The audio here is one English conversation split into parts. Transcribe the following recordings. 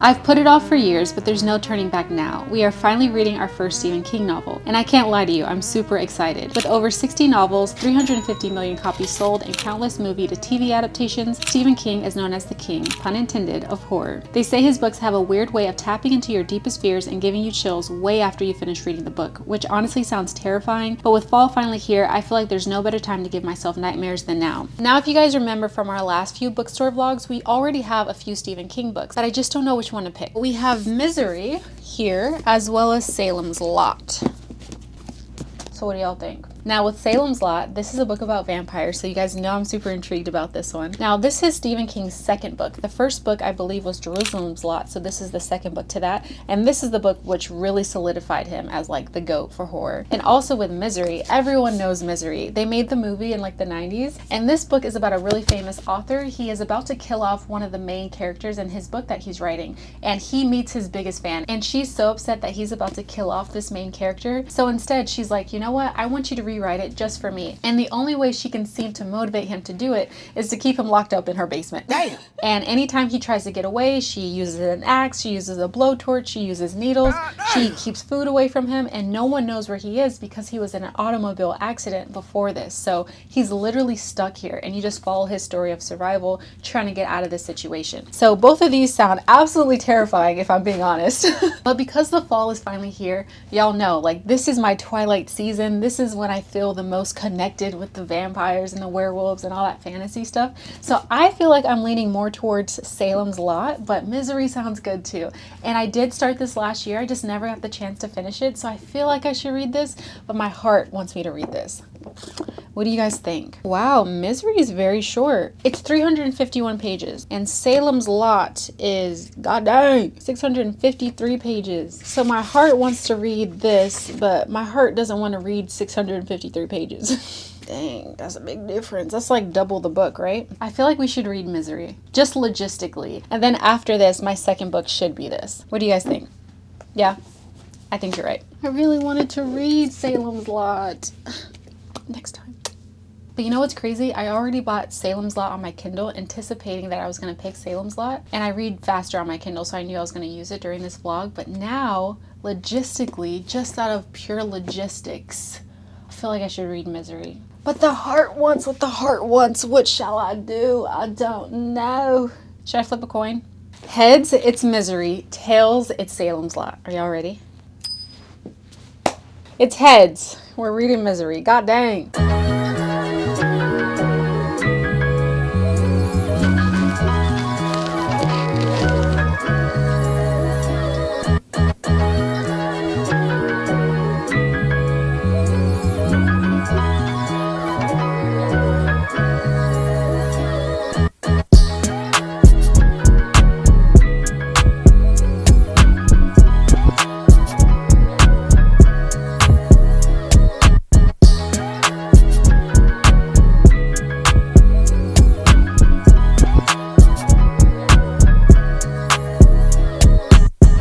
I've put it off for years, but there's no turning back now. We are finally reading our first Stephen King novel, and I can't lie to you, I'm super excited. With over 60 novels, 350 million copies sold, and countless movie to TV adaptations, Stephen King is known as the king, pun intended, of horror. They say his books have a weird way of tapping into your deepest fears and giving you chills way after you finish reading the book, which honestly sounds terrifying, but with fall finally here, I feel like there's no better time to give myself nightmares than now. Now, if you guys remember from our last few bookstore vlogs, we already have a few Stephen King books, but I just don't know which one to pick. We have Misery here, as well as Salem's Lot. So what do y'all think? Now with Salem's Lot, this is a book about vampires, so you guys know I'm super intrigued about this one. Now this is Stephen King's second book. The first book I believe was Jerusalem's Lot, so this is the second book to that. And this is the book which really solidified him as like the GOAT for horror. And also with Misery, everyone knows Misery. They made the movie in like the 90s. And this book is about a really famous author. He is about to kill off one of the main characters in his book that he's writing. And he meets his biggest fan. And she's so upset that he's about to kill off this main character. So instead she's like, you know what? I want you to rewrite it just for me. And the only way she can seem to motivate him to do it is to keep him locked up in her basement. Damn. And anytime he tries to get away, she uses an axe, she uses a blowtorch, she uses needles, she keeps food away from him, and no one knows where he is because he was in an automobile accident before this. So he's literally stuck here, and you just follow his story of survival, trying to get out of this situation. So both of these sound absolutely terrifying if I'm being honest. But because the fall is finally here, y'all know, like, this is my Twilight season. This is when I feel the most connected with the vampires and the werewolves and all that fantasy stuff. So I feel like I'm leaning more towards Salem's Lot, but Misery sounds good too. And I did start this last year. I just never got the chance to finish it. So I feel like I should read this, but my heart wants me to read this. What do you guys think? Wow, Misery is very short. It's 351 pages, and Salem's Lot is, god dang, 653 pages. So my heart wants to read this, but my heart doesn't want to read 653 pages. Dang, that's a big difference. That's like double the book, right? I feel like we should read Misery, just logistically. And then after this, my second book should be this. What do you guys think? Yeah, I think you're right. I really wanted to read Salem's Lot. Next time. But you know what's crazy? I already bought Salem's Lot on my Kindle, anticipating that I was going to pick Salem's Lot. And I read faster on my Kindle, so I knew I was going to use it during this vlog. But now, logistically, just out of pure logistics, I feel like I should read Misery. But the heart wants what the heart wants. What shall I do? I don't know. Should I flip a coin? Heads, it's Misery. Tails, it's Salem's Lot. Are y'all ready? It's heads. We're reading Misery. God dang.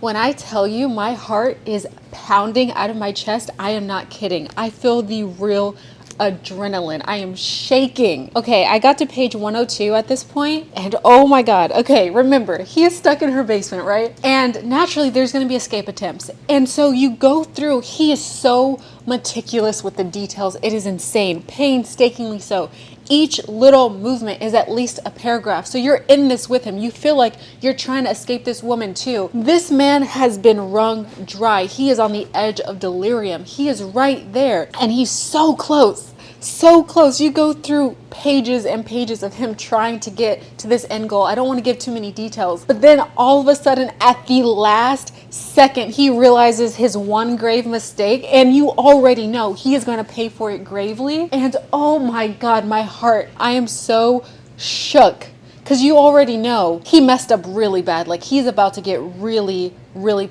When I tell you my heart is pounding out of my chest, I am not kidding. I feel the real adrenaline. I am shaking. Okay, I got to page 102 at this point, and oh my god. Okay, remember, he is stuck in her basement, right? And naturally there's going to be escape attempts. And so you go through, he is so meticulous with the details. It is insane, painstakingly so. Each little movement is at least a paragraph. So you're in this with him. You feel like you're trying to escape this woman too. This man has been wrung dry. He is on the edge of delirium. He is right there, and he's so close. So close. You go through pages and pages of him trying to get to this end goal. I don't want to give too many details, but then all of a sudden at the last second, he realizes his one grave mistake, and you already know he is going to pay for it gravely. And oh my god, my heart, I am so shook, because you already know he messed up really bad. Like, he's about to get really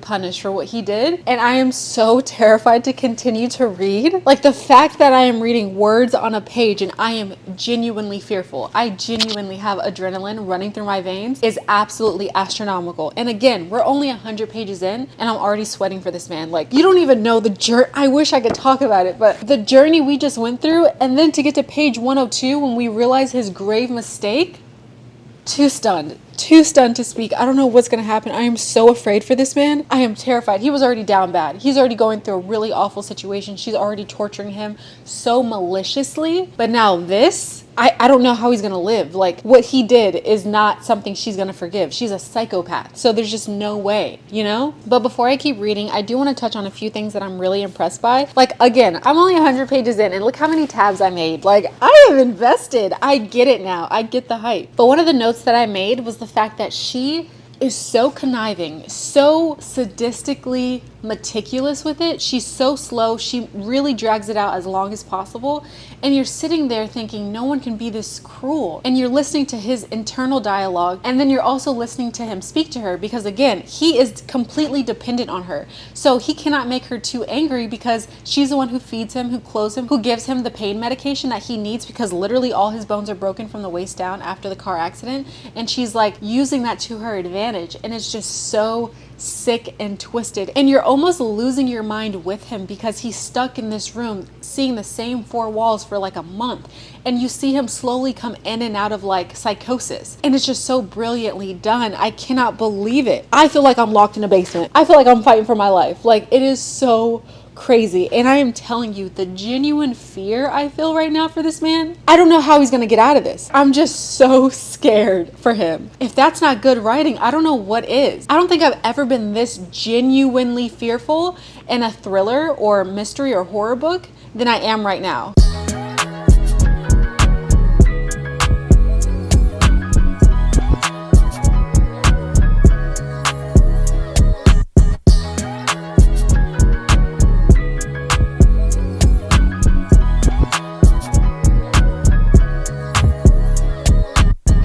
punished for what he did, and I am so terrified to continue to read. Like, the fact that I am reading words on a page and I am genuinely fearful, I genuinely have adrenaline running through my veins, is absolutely astronomical. And again, we're only 100 pages in and I'm already sweating for this man. Like, you don't even know the journey. I wish I could talk about it, but the journey we just went through, and then to get to page 102 when we realize his grave mistake, too stunned. Too stunned to speak. I don't know what's going to happen. I am so afraid for this man. I am terrified. He was already down bad. He's already going through a really awful situation. She's already torturing him so maliciously. But now this, I don't know how he's going to live. Like, what he did is not something she's going to forgive. She's a psychopath. So there's just no way, you know? But before I keep reading, I do want to touch on a few things that I'm really impressed by. Like, again, I'm only 100 pages in and look how many tabs I made. Like, I have invested. I get it now. I get the hype. But one of the notes that I made was the fact that she is so conniving, so sadistically meticulous with it. She's so slow. She really drags it out as long as possible. And you're sitting there thinking, no one can be this cruel. And you're listening to his internal dialogue. And then you're also listening to him speak to her because, again, he is completely dependent on her. So he cannot make her too angry because she's the one who feeds him, who clothes him, who gives him the pain medication that he needs because literally all his bones are broken from the waist down after the car accident. And she's like using that to her advantage. And it's just so sick and twisted, and you're almost losing your mind with him because he's stuck in this room seeing the same four walls for like a month, and you see him slowly come in and out of like psychosis, and it's just so brilliantly done. I cannot believe it. I feel like I'm locked in a basement. I feel like I'm fighting for my life. Like, it is so crazy. And I am telling you, the genuine fear I feel right now for this man, I don't know how he's gonna get out of this. I'm just so scared for him. If that's not good writing, I don't know what is. I don't think I've ever been this genuinely fearful in a thriller or mystery or horror book than I am right now.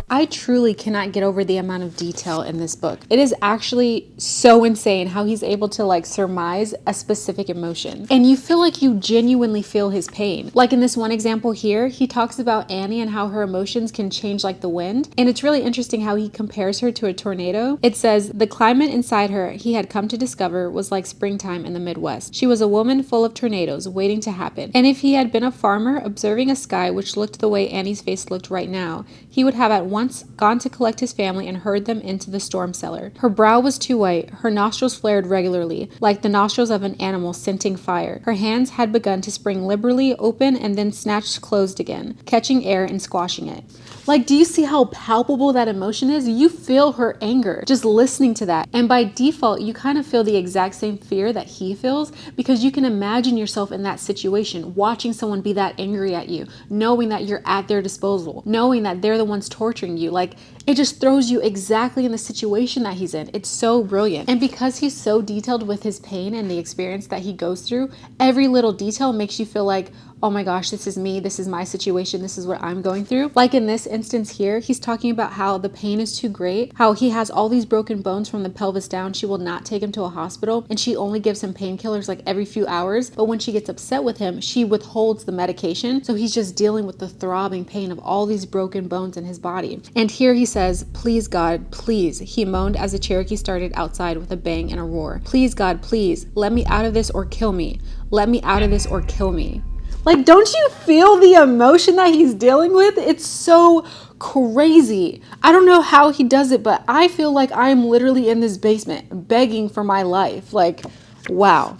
I truly cannot get over the amount of detail in this book. It is actually so insane how he's able to like surmise a specific emotion. And you feel like you genuinely feel his pain. Like in this one example here, he talks about Annie and how her emotions can change like the wind. And it's really interesting how he compares her to a tornado. It says, the climate inside her, he had come to discover, was like springtime in the Midwest. She was a woman full of tornadoes waiting to happen. And if he had been a farmer observing a sky which looked the way Annie's face looked right now, he would have at once gone to collect his family and herd them into the storm cellar. Her brow was too white, her nostrils flared regularly, like the nostrils of an animal scenting fire. Her hands had begun to spring liberally open and then snatched closed again, catching air and squashing it. Like, do you see how palpable that emotion is? You feel her anger just listening to that. And by default, you kind of feel the exact same fear that he feels because you can imagine yourself in that situation, watching someone be that angry at you, knowing that you're at their disposal, knowing that they're the ones torturing you. Like, it just throws you exactly in the situation that he's in. It's so brilliant. And because he's so detailed with his pain and the experience that he goes through, every little detail makes you feel like, oh my gosh, this is me, this is my situation, this is what I'm going through. Like in this instance here, he's talking about how the pain is too great, how he has all these broken bones from the pelvis down. She will not take him to a hospital, and she only gives him painkillers like every few hours. But when she gets upset with him, she withholds the medication. So he's just dealing with the throbbing pain of all these broken bones in his body. And here he says, please God, please, he moaned as the Cherokee started outside with a bang and a roar. Please God, please, let me out of this or kill me. Let me out of this or kill me. Like, don't you feel the emotion that he's dealing with? It's so crazy. I don't know how he does it, but I feel like I'm literally in this basement begging for my life. Like, wow.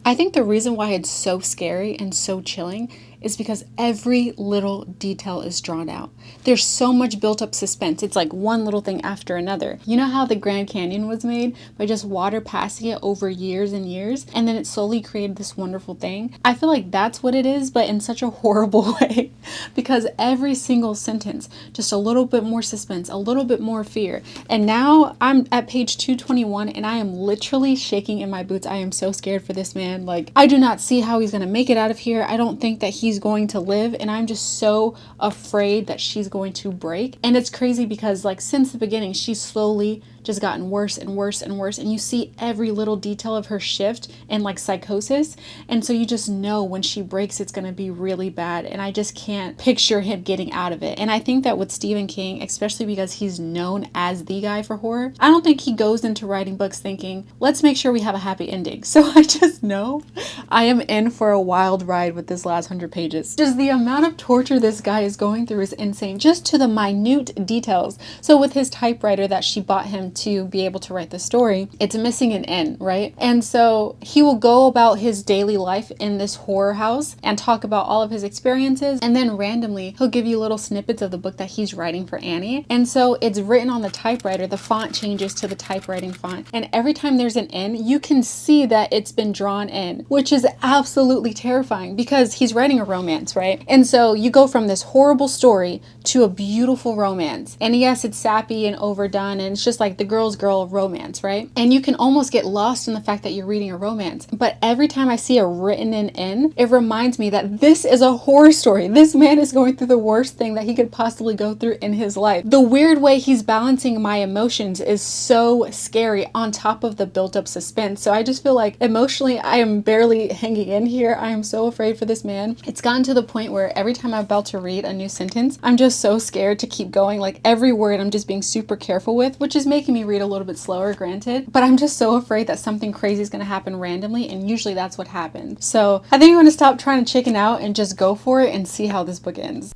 I think the reason why it's so scary and so chilling is because every little detail is drawn out. There's so much built up suspense. It's like one little thing after another. You know how the Grand Canyon was made by just water passing it over years and years, and then it slowly created this wonderful thing? I feel like that's what it is, but in such a horrible way, because every single sentence, just a little bit more suspense, a little bit more fear. And now I'm at page 221 and I am literally shaking in my boots. I am so scared for this man. Like, I do not see how he's gonna make it out of here. I don't think that he's going to live, and I'm just so afraid that she's going to break. And it's crazy because like since the beginning, she's slowly just gotten worse and worse and worse. And you see every little detail of her shift and like psychosis. And so you just know when she breaks, it's going to be really bad. And I just can't picture him getting out of it. And I think that with Stephen King, especially because he's known as the guy for horror, I don't think he goes into writing books thinking, let's make sure we have a happy ending. So I just know I am in for a wild ride with this last 100 pages. Just the amount of torture this guy is going through is insane, just to the minute details. So with his typewriter that she bought him to be able to write the story, it's missing an N, right? And so he will go about his daily life in this horror house and talk about all of his experiences, and then randomly he'll give you little snippets of the book that he's writing for Annie. And so it's written on the typewriter, the font changes to the typewriting font, and every time there's an N, you can see that it's been drawn in, which is absolutely terrifying because he's writing a romance, right? And so you go from this horrible story to a beautiful romance. And yes, it's sappy and overdone, and it's just like the girl's girl romance, right? And you can almost get lost in the fact that you're reading a romance. But every time I see a written in N, it reminds me that this is a horror story. This man is going through the worst thing that he could possibly go through in his life. The weird way he's balancing my emotions is so scary on top of the built up suspense. So I just feel like emotionally I am barely hanging in here. I am so afraid for this man. It's gotten to the point where every time I'm about to read a new sentence, I'm just so scared to keep going. Like every word I'm just being super careful with, which is making me read a little bit slower, granted, but I'm just so afraid that something crazy is going to happen randomly, and usually that's what happens. So I think I'm going to stop trying to chicken out and just go for it and see how this book ends.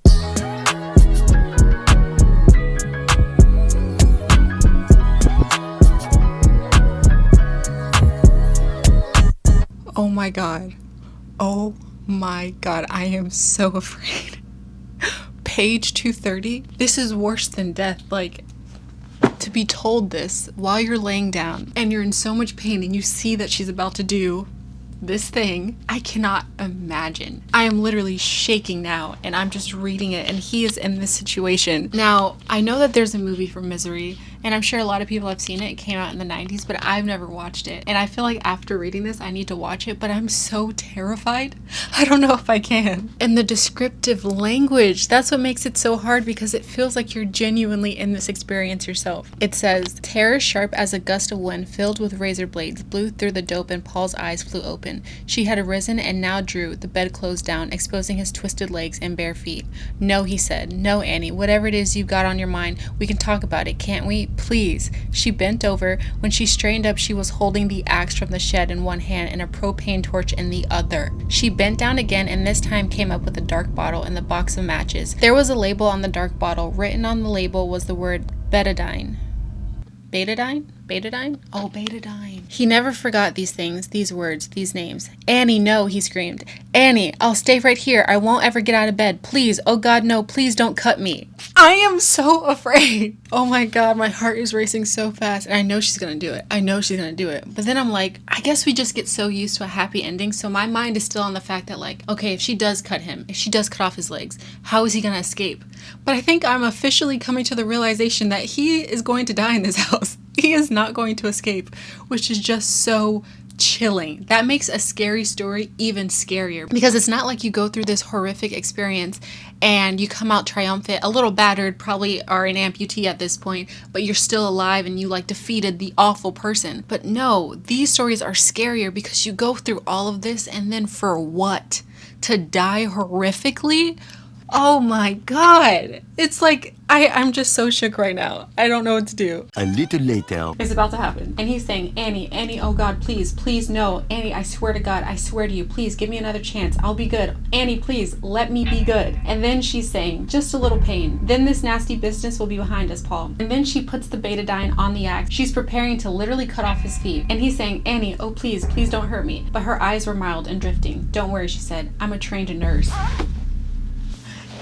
Oh my god. Oh my god. I am so afraid. Page 230. This is worse than death. Like, to be told this while you're laying down and you're in so much pain and you see that she's about to do this thing, I cannot imagine. I am literally shaking now, and I'm just reading it, and he is in this situation. Now, I know that there's a movie for Misery, and I'm sure a lot of people have seen it. It came out in the 90s, but I've never watched it. And I feel like after reading this, I need to watch it, but I'm so terrified. I don't know if I can. And the descriptive language, that's what makes it so hard, because it feels like you're genuinely in this experience yourself. It says, terror sharp as a gust of wind filled with razor blades blew through the dope, and Paul's eyes flew open. She had arisen and now drew the bedclothes down, exposing his twisted legs and bare feet. No, he said. No, Annie, whatever it is you've got on your mind, we can talk about it, can't we? Please. She bent over. When she straightened up, she was holding the axe from the shed in one hand and a propane torch in the other. She bent down again, and this time came up with a dark bottle and the box of matches. There was a label on the dark bottle. Written on the label was the word betadine. Betadine? Betadine? Oh, betadine. He never forgot these things, these words, these names. Annie, no, he screamed. Annie, I'll stay right here. I won't ever get out of bed. Please, oh God, no, please don't cut me. I am so afraid. Oh my God, my heart is racing so fast, and I know she's gonna do it. I know she's gonna do it. But then I'm like, I guess we just get so used to a happy ending, so my mind is still on the fact that, like, okay, if she does cut him, if she does cut off his legs, how is he gonna escape? But I think I'm officially coming to the realization that he is going to die in this house. He is not going to escape, which is just so chilling. That makes a scary story even scarier, because it's not like you go through this horrific experience and you come out triumphant, a little battered, probably are an amputee at this point, but you're still alive and you like defeated the awful person. But no, these stories are scarier because you go through all of this, and then for what? To die horrifically? Oh my God. It's like, I'm just so shook right now. I don't know what to do. A little later. It's about to happen. And he's saying, Annie, Annie, oh God, please, please, no. Annie, I swear to God, I swear to you, please give me another chance. I'll be good. Annie, please, let me be good. And then she's saying, just a little pain. Then this nasty business will be behind us, Paul. And then she puts the betadine on the axe. She's preparing to literally cut off his feet. And he's saying, Annie, oh please, please don't hurt me. But her eyes were mild and drifting. Don't worry, she said. I'm a trained nurse.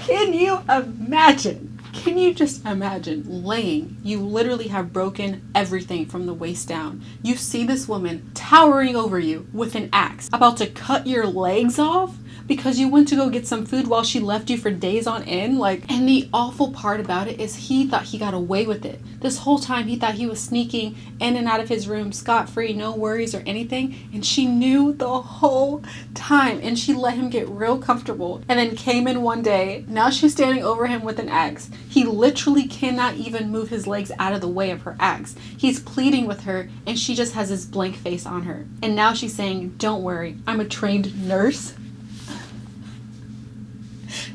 Can you imagine? Can you just imagine laying? You literally have broken everything from the waist down. You see this woman towering over you with an axe, about to cut your legs off. because you went to go get some food while she left you for days on end. Like, and the awful part about it is he thought he got away with it. This whole time he thought he was sneaking in and out of his room scot-free, no worries or anything, and she knew the whole time, and she let him get real comfortable and then came in one day. Now she's standing over him with an axe. He literally cannot even move his legs out of the way of her axe. He's pleading with her and she just has this blank face on her. And now she's saying, don't worry, I'm a trained nurse.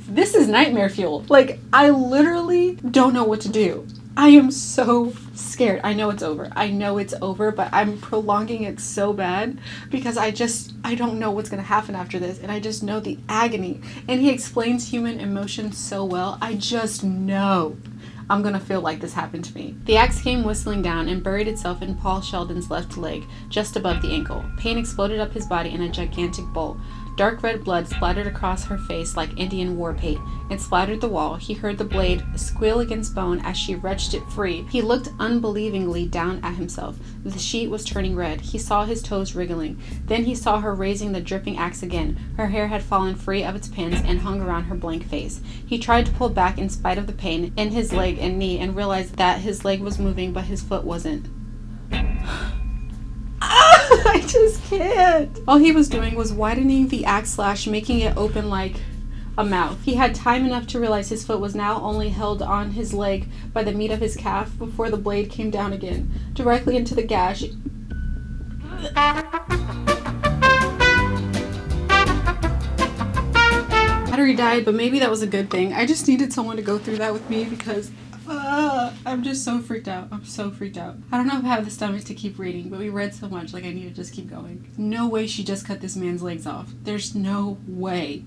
This is nightmare fuel. Like, I literally don't know what to do. I am so scared. I know it's over. I know it's over, but I'm prolonging it so bad because I don't know what's going to happen after this. And I just know the agony. And he explains human emotions so well. I just know I'm going to feel like this happened to me. The axe came whistling down and buried itself in Paul Sheldon's left leg, just above the ankle. Pain exploded up his body in a gigantic bolt. Dark red blood splattered across her face like Indian war paint and splattered the wall. He heard the blade squeal against bone as she wrenched it free. He looked unbelievingly down at himself. The sheet was turning red. He saw his toes wriggling. Then he saw her raising the dripping axe again. Her hair had fallen free of its pins and hung around her blank face. He tried to pull back in spite of the pain in his leg and knee and realized that his leg was moving but his foot wasn't. I just can't. All he was doing was widening the axe slash, making it open like a mouth. He had time enough to realize his foot was now only held on his leg by the meat of his calf before the blade came down again, directly into the gash. Battery died, but maybe that was a good thing. I just needed someone to go through that with me because I'm just so freaked out. I'm so freaked out. I don't know if I have the stomach to keep reading, but we read so much, like I need to just keep going. No way she just cut this man's legs off. There's no way.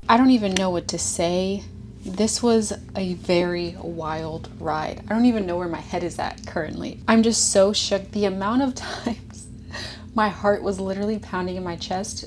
I don't even know what to say. This was a very wild ride. I don't even know where my head is at currently. I'm just so shook. The amount of times my heart was literally pounding in my chest,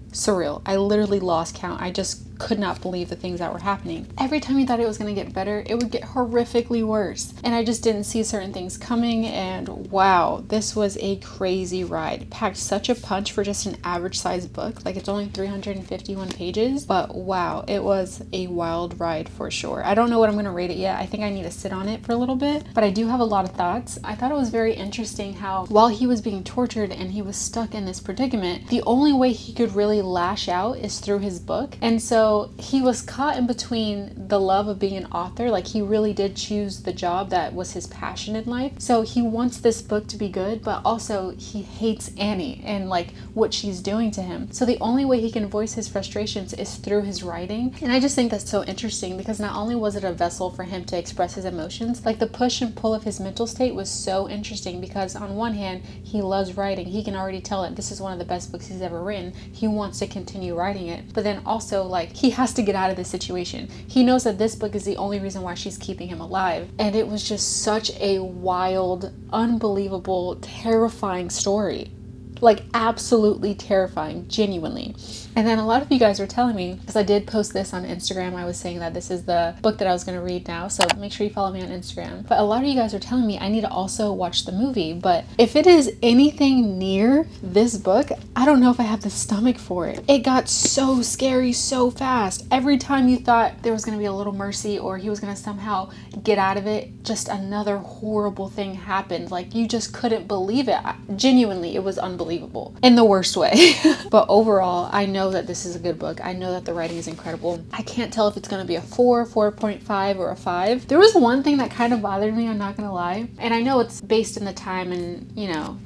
surreal. I literally lost count. I just could not believe the things that were happening. Every time you thought it was going to get better, it would get horrifically worse. And I just didn't see certain things coming. And wow, this was a crazy ride. It packed such a punch for just an average size book. Like, it's only 351 pages, but wow, it was a wild ride for sure. I don't know what I'm going to rate it yet. I think I need to sit on it for a little bit, but I do have a lot of thoughts. I thought it was very interesting how while he was being tortured and he was stuck in this predicament, the only way he could really lash out is through his book. And so he was caught in between the love of being an author. Like, he really did choose the job that was his passion in life. So he wants this book to be good, but also he hates Annie and like what she's doing to him. So the only way he can voice his frustrations is through his writing. And I just think that's so interesting because not only was it a vessel for him to express his emotions, like the push and pull of his mental state was so interesting because on one hand, he loves writing. He can already tell that this is one of the best books he's ever written. He wants to continue writing it, but then also like he has to get out of this situation. He knows that this book is the only reason why she's keeping him alive. And it was just such a wild, unbelievable, terrifying story. Like, absolutely terrifying, genuinely. And then a lot of you guys were telling me, because I did post this on Instagram, I was saying that this is the book that I was going to read now, so make sure you follow me on Instagram. But a lot of you guys are telling me I need to also watch the movie, but if it is anything near this book, I don't know if I have the stomach for it. It got so scary so fast. Every time you thought there was going to be a little mercy or he was going to somehow get out of it, just another horrible thing happened. Like, you just couldn't believe it. Genuinely, it was unbelievable in the worst way. But overall, I know that this is a good book. I know that the writing is incredible. I can't tell if it's going to be a 4, 4.5, or a 5. There was one thing that kind of bothered me, I'm not going to lie. And I know it's based in the time and, you know,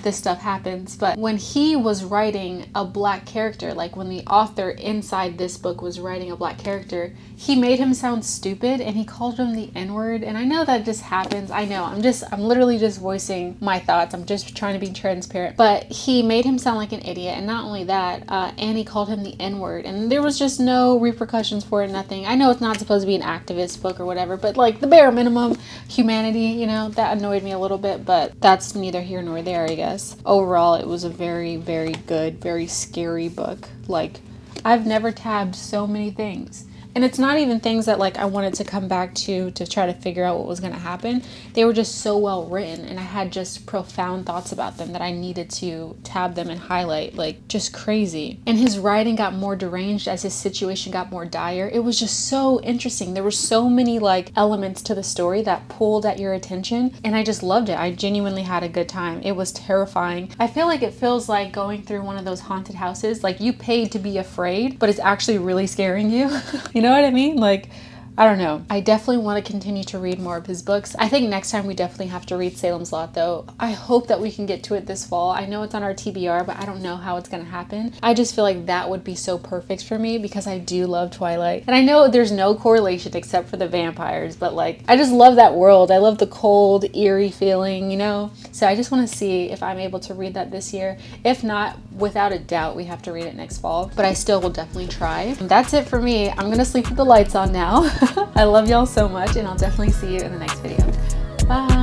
this stuff happens, but when he was writing a black character, like when the author inside this book was writing a black character, he made him sound stupid and he called him the N-word. And I know that just happens. I know, I'm literally just voicing my thoughts. I'm just trying to be transparent, but he made him sound like an idiot. And not only that, and he called him the N-word, and there was just no repercussions for it, nothing. I know it's not supposed to be an activist book or whatever, but like the bare minimum humanity, you know, that annoyed me a little bit, but that's neither here nor there, I guess. Overall, it was a very, very good, very scary book. Like, I've never tabbed so many things. And it's not even things that like I wanted to come back to try to figure out what was going to happen. They were just so well written, and I had just profound thoughts about them that I needed to tab them and highlight, like just crazy. And his writing got more deranged as his situation got more dire. It was just so interesting. There were so many like elements to the story that pulled at your attention, and I just loved it. I genuinely had a good time. It was terrifying. I feel like it feels like going through one of those haunted houses. Like you paid to be afraid, but it's actually really scaring you. You know what I mean? Like, I don't know. I definitely want to continue to read more of his books. I think next time we definitely have to read Salem's Lot though. I hope that we can get to it this fall. I know it's on our TBR, but I don't know how it's going to happen. I just feel like that would be so perfect for me because I do love Twilight. And I know there's no correlation except for the vampires, but like, I just love that world. I love the cold, eerie feeling, you know? So I just want to see if I'm able to read that this year. If not, without a doubt, we have to read it next fall, but I still will definitely try. And that's it for me. I'm going to sleep with the lights on now. I love y'all so much, and I'll definitely see you in the next video. Bye.